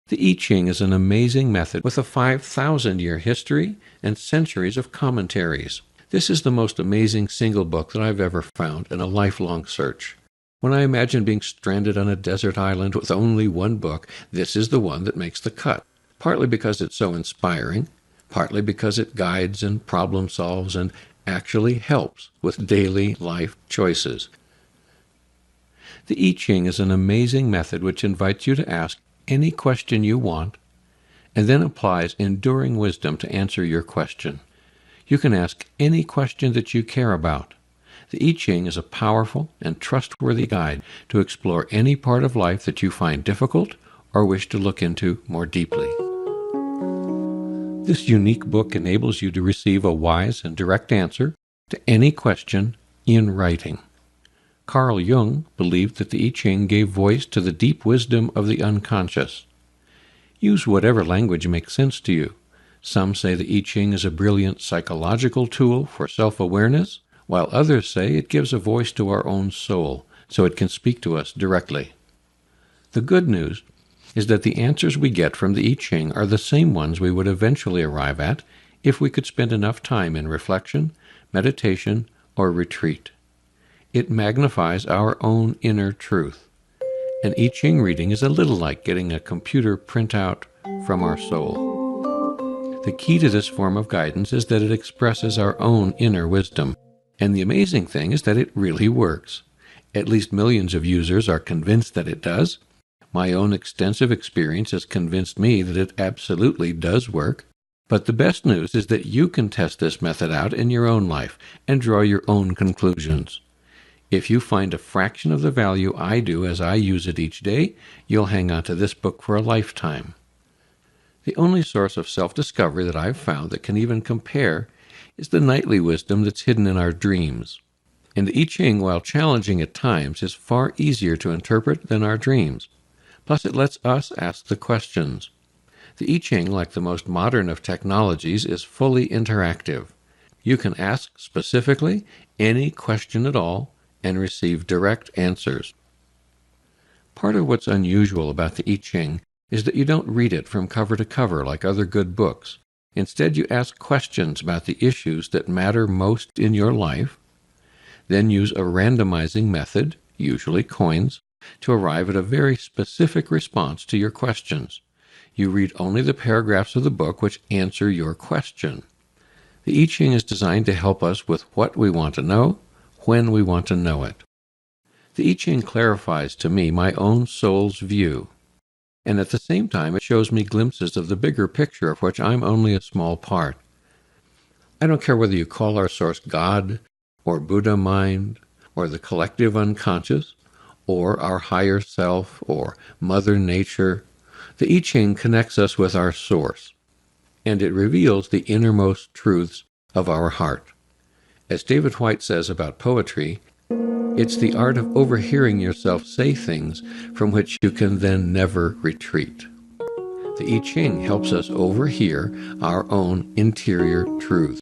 The I Ching is an amazing method with a 5,000-year history and centuries of commentaries. This is the most amazing single book that I've ever found in a lifelong search. When I imagine being stranded on a desert island with only one book, this is the one that makes the cut, partly because it's so inspiring, partly because it guides and problem solves and actually helps with daily life choices. The I Ching is an amazing method which invites you to ask any question you want and then applies enduring wisdom to answer your question. You can ask any question that you care about. The I Ching is a powerful and trustworthy guide to explore any part of life that you find difficult or wish to look into more deeply. This unique book enables you to receive a wise and direct answer to any question in writing. Carl Jung believed that the I Ching gave voice to the deep wisdom of the unconscious. Use whatever language makes sense to you. Some say the I Ching is a brilliant psychological tool for self-awareness, while others say it gives a voice to our own soul, so it can speak to us directly. The good news is that the answers we get from the I Ching are the same ones we would eventually arrive at if we could spend enough time in reflection, meditation, or retreat. It magnifies our own inner truth. An I Ching reading is a little like getting a computer printout from our soul. The key to this form of guidance is that it expresses our own inner wisdom. And the amazing thing is that it really works. At least millions of users are convinced that it does. My own extensive experience has convinced me that it absolutely does work. But the best news is that you can test this method out in your own life and draw your own conclusions. If you find a fraction of the value I do as I use it each day, you'll hang on to this book for a lifetime. The only source of self-discovery that I've found that can even compare is the nightly wisdom that's hidden in our dreams. And the I Ching, while challenging at times, is far easier to interpret than our dreams. Plus, it lets us ask the questions. The I Ching, like the most modern of technologies, is fully interactive. You can ask specifically any question at all and receive direct answers. Part of what's unusual about the I Ching is that you don't read it from cover to cover like other good books. Instead, you ask questions about the issues that matter most in your life, then use a randomizing method, usually coins, to arrive at a very specific response to your questions. You read only the paragraphs of the book which answer your question. The I Ching is designed to help us with what we want to know, when we want to know it. The I Ching clarifies to me my own soul's view, and at the same time it shows me glimpses of the bigger picture of which I'm only a small part. I don't care whether you call our source God, or Buddha mind, or the collective unconscious, or our higher self, or Mother Nature. The I Ching connects us with our source, and it reveals the innermost truths of our heart. As David Whyte says about poetry, it's the art of overhearing yourself say things from which you can then never retreat. The I Ching helps us overhear our own interior truths.